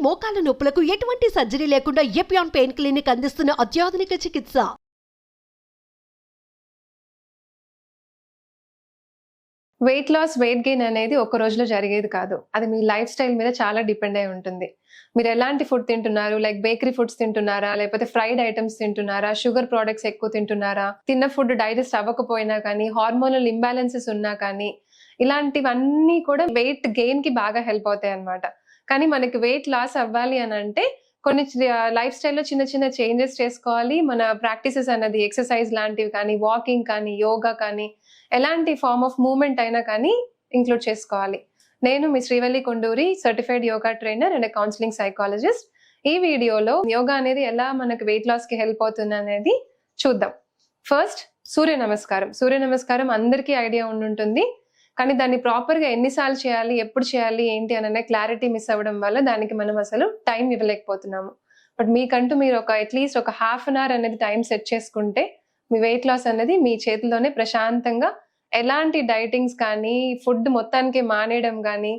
మోకాల నొప్పులకు ఎటువంటి సర్జరీ లేకుండా ఎపియాన్ పెయిన్ క్లినిక్ అందిస్తున్న అత్యాధునిక చికిత్స. వెయిట్ లాస్, వెయిట్ గెయిన్ అనేది ఒక రోజులో జరిగేది కాదు. అది మీ లైఫ్ స్టైల్ మీద చాలా డిపెండ్ అయి ఉంటుంది. మీరు ఎలాంటి ఫుడ్ తింటున్నారు, లైక్ బేకరీ ఫుడ్స్ తింటున్నారా, లేకపోతే ఫ్రైడ్ ఐటమ్స్ తింటున్నారా, షుగర్ ప్రోడక్ట్స్ ఎక్కువ తింటున్నారా, తిన్న ఫుడ్ డైజెస్ట్ అవ్వకపోయినా కానీ, హార్మోనల్ ఇంబ్యాలెన్సెస్ ఉన్నా కానీ, ఇలాంటివన్నీ కూడా వెయిట్ గెయిన్ కి బాగా హెల్ప్ అవుతాయి అన్నమాట. కానీ మనకి వెయిట్ లాస్ అవ్వాలి అని అంటే కొన్ని లైఫ్ స్టైల్లో చిన్న చిన్న చేంజెస్ చేసుకోవాలి. మన ప్రాక్టీసెస్ అన్నది ఎక్సర్సైజ్ లాంటివి కానీ, వాకింగ్ కానీ, యోగా కానీ, ఎలాంటి ఫార్మ్ ఆఫ్ మూవ్మెంట్ అయినా కానీ ఇంక్లూడ్ చేసుకోవాలి. నేను మీ Srivalli Konduri, certified yoga trainer and counselling psychologist. ఈ వీడియోలో యోగా అనేది ఎలా మనకు వెయిట్ లాస్ కి హెల్ప్ అవుతుంది అనేది చూద్దాం. ఫస్ట్, సూర్య నమస్కారం. సూర్య నమస్కారం అందరికీ ఐడియా ఉండుంటుంది, కానీ దాన్ని ప్రాపర్ గా ఎన్నిసార్లు చేయాలి, ఎప్పుడు చేయాలి, ఏంటి అనే క్లారిటీ మిస్ అవ్వడం వల్ల దానికి మనం అసలు టైం ఇవ్వలేకపోతున్నాము. బట్ మీకంటూ మీరు అట్లీస్ట్ ఒక హాఫ్ అన్ అవర్ అనేది టైం సెట్ చేసుకుంటే మీ వెయిట్ లాస్ అనేది మీ చేతిలోనే ప్రశాంతంగా, ఎలాంటి డైటింగ్స్ కానీ, ఫుడ్ మొత్తానికి మానేయడం కానీ,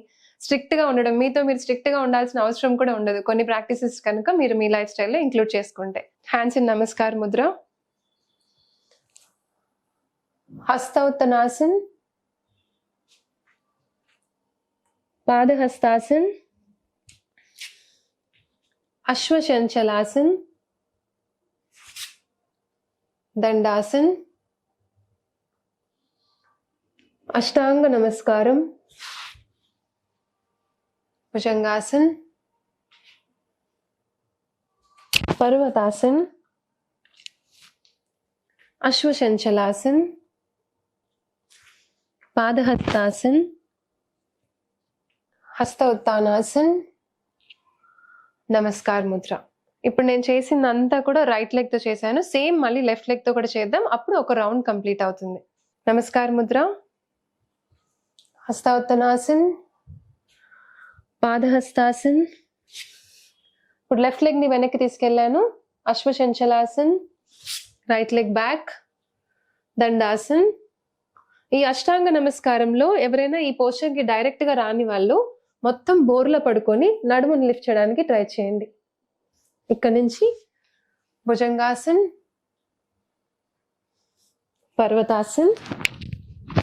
స్ట్రిక్ట్ గా ఉండడం, మీతో మీరు స్ట్రిక్ట్ గా ఉండాల్సిన అవసరం కూడా ఉండదు కొన్ని ప్రాక్టీసెస్ కనుక మీరు మీ లైఫ్ స్టైల్లో ఇంక్లూడ్ చేసుకుంటే. హ్యాండ్స్ ఇన్ నమస్కార్ ముద్ర, హస్తౌత్తనాసన్, పాదహస్తాసన్, అశ్వచంచలాసన్, దండాసన్, అష్టాంగ నమస్కారం, భుజంగాసన్, పర్వతాసన్, అశ్వచంచలాసన్, పాదహస్తాసన్, హస్త ఉత్తానాసన్, నమస్కార్ ముద్ర. ఇప్పుడు నేను చేసిందంతా కూడా రైట్ లెగ్ తో చేశాను. సేమ్ మళ్ళీ లెఫ్ట్ లెగ్ తో కూడా చేద్దాం, అప్పుడు ఒక రౌండ్ కంప్లీట్ అవుతుంది. నమస్కార్ ముద్ర, హస్త ఉత్తానాసన్, పాదహస్తాసన్. ఇప్పుడు లెఫ్ట్ లెగ్ ని వెనక్కి తీసుకెళ్లాను, అశ్వచంచలాసన్, రైట్ లెగ్ బ్యాక్, దండాసన్. ఈ అష్టాంగ నమస్కారంలో ఎవరైనా ఈ పోస్చర్ కి డైరెక్ట్ గా రాని వాళ్ళు మొత్తం బోర్లో పడుకొని నడుముని లిఫ్ట్ చేయడానికి ట్రై చేయండి. ఇక్కడ నుంచి భుజంగాసన్, పర్వతాసన్.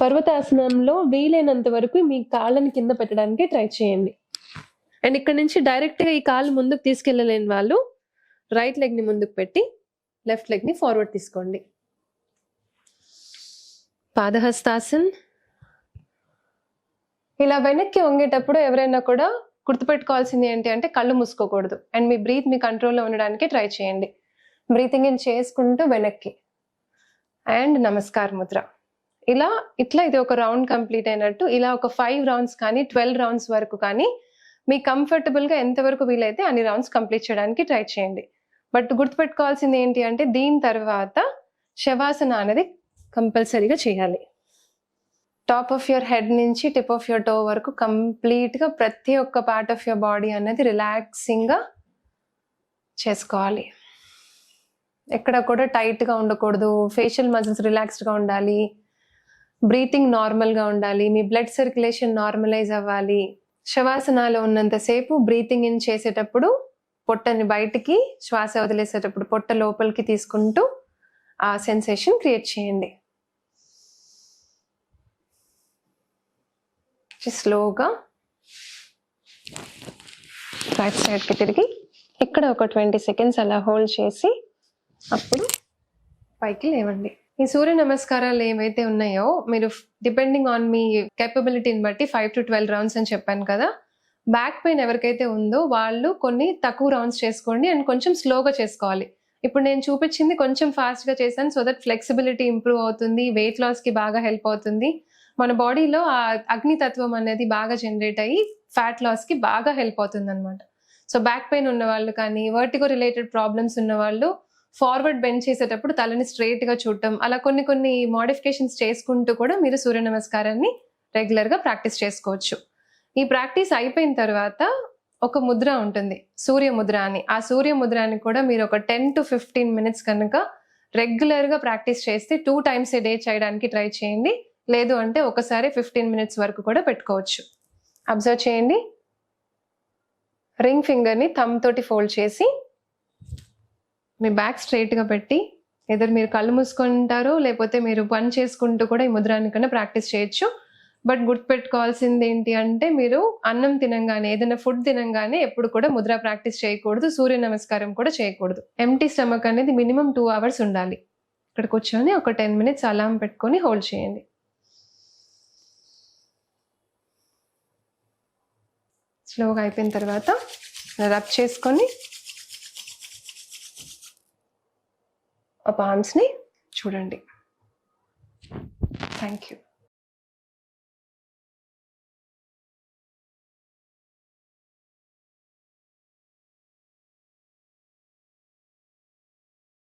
పర్వతాసనంలో వీలైనంత వరకు మీ కాళ్ళని కింద పెట్టడానికి ట్రై చేయండి. అండ్ ఇక్కడ నుంచి డైరెక్ట్ గా ఈ కాళ్ళు ముందుకు తీసుకెళ్ళలేని వాళ్ళు రైట్ లెగ్ ని ముందుకు పెట్టి లెఫ్ట్ లెగ్ ని ఫార్వర్డ్ తీసుకోండి. పాదహస్తాసన్. ఇలా వెనక్కి వంగేటప్పుడు ఎవరైనా కూడా గుర్తుపెట్టుకోవాల్సింది ఏంటి అంటే కళ్ళు మూసుకోకూడదు. అండ్ మీ బ్రీత్ మీ కంట్రోల్లో ఉండడానికి ట్రై చేయండి. బ్రీతింగ్ ఇన్ చేసుకుంటూ వెనక్కి. అండ్ నమస్కార్ ముద్ర. ఇట్లా ఇది ఒక రౌండ్ కంప్లీట్ అయినట్టు. ఇలా ఒక 5 రౌండ్స్ కానీ 12 రౌండ్స్ వరకు కానీ మీ కంఫర్టబుల్ గా ఎంతవరకు వీలైతే అన్ని రౌండ్స్ కంప్లీట్ చేయడానికి ట్రై చేయండి. బట్ గుర్తుపెట్టుకోవాల్సింది ఏంటి అంటే దీని తర్వాత శవాసన అనేది కంపల్సరీగా చేయాలి. టాప్ ఆఫ్ యువర్ హెడ్ నుంచి టిప్ ఆఫ్ యువర్ టో వరకు కంప్లీట్ గా ప్రతి ఒక్క పార్ట్ ఆఫ్ యువర్ బాడీ అనేది రిలాక్సింగ్ గా చేసుకోవాలి. ఎక్కడ కూడా టైట్ గా ఉండకూడదు. ఫేషియల్ మజిల్స్ రిలాక్స్డ్ గా ఉండాలి. బ్రీతింగ్ నార్మల్ గా ఉండాలి. మీ బ్లడ్ సర్క్యులేషన్ నార్మలైజ్ అవ్వాలి. శవాసనాలో ఉన్నంతసేపు బ్రీతింగ్ ఇన్ చేసేటప్పుడు పొట్టని బయటికి, శ్వాస వదిలేసేటప్పుడు పొట్ట లోపలికి తీసుకుంటూ ఆ సెన్సేషన్ క్రియేట్ చేయండి. స్లోగా రైట్ సైడ్కి తిరిగి ఇక్కడ ఒక 20 సెకండ్స్ అలా హోల్డ్ చేసి అప్పుడు పైకి లేవండి. ఈ సూర్య నమస్కారాలు ఏవైతే ఉన్నాయో మీరు డిపెండింగ్ ఆన్ మీ కేపబిలిటీని బట్టి 5 to 12 రౌండ్స్ అని చెప్పాను కదా. బ్యాక్ పెయిన్ ఎవరికైతే ఉందో వాళ్ళు కొన్ని తక్కువ రౌండ్స్ చేసుకోండి అండ్ కొంచెం స్లోగా చేసుకోవాలి. ఇప్పుడు నేను చూపించింది కొంచెం ఫాస్ట్ గా చేశాను సో దట్ ఫ్లెక్సిబిలిటీ ఇంప్రూవ్ అవుతుంది, వెయిట్ లాస్ కి బాగా హెల్ప్ అవుతుంది. మన బాడీలో ఆ అగ్నితత్వం అనేది బాగా జనరేట్ అయ్యి ఫ్యాట్ లాస్ కి బాగా హెల్ప్ అవుతుంది అనమాట. సో బ్యాక్ పెయిన్ ఉన్న వాళ్ళు కానీ, వర్టిగో రిలేటెడ్ ప్రాబ్లమ్స్ ఉన్న వాళ్ళు ఫార్వర్డ్ బెండ్ చేసేటప్పుడు తలని స్ట్రైట్ గా చూడటం, అలా కొన్ని మోడిఫికేషన్స్ చేసుకుంటూ కూడా మీరు సూర్య నమస్కారాన్ని రెగ్యులర్ గా ప్రాక్టీస్ చేసుకోవచ్చు. ఈ ప్రాక్టీస్ అయిపోయిన తర్వాత ఒక ముద్ర ఉంటుంది, సూర్య ముద్ర అని. ఆ సూర్య ముద్రాన్ని కూడా మీరు ఒక 10 to 15 minutes కనుక రెగ్యులర్ గా ప్రాక్టీస్ చేస్తే 2 times a day చేయడానికి ట్రై చేయండి. లేదు అంటే ఒకసారి 15 minutes వరకు కూడా పెట్టుకోవచ్చు. అబ్జర్వ్ చేయండి. రింగ్ ఫింగర్ని థంబ్ తోటి ఫోల్డ్ చేసి మీ బ్యాక్ స్ట్రైట్గా పెట్టి ఎదురు మీరు కళ్ళు మూసుకుంటారు, లేకపోతే మీరు పని చేసుకుంటూ కూడా ఈ ముద్రానికన్నా ప్రాక్టీస్ చేయొచ్చు. బట్ గుర్తుపెట్టుకోవాల్సింది ఏంటి అంటే, మీరు అన్నం తినంగానే, ఏదైనా ఫుడ్ తినంగానే ఎప్పుడు కూడా ముద్ర ప్రాక్టీస్ చేయకూడదు, సూర్య నమస్కారం కూడా చేయకూడదు. ఎంటీ స్టమక్ అనేది మినిమం 2 hours ఉండాలి. ఇక్కడ కూర్చొని ఒక 10 minutes అలారం పెట్టుకొని హోల్డ్ చేయండి. స్లోగా అయిపోయిన తర్వాత రబ్ చేసుకొని ఆ పామ్స్ని చూడండి. Thank you.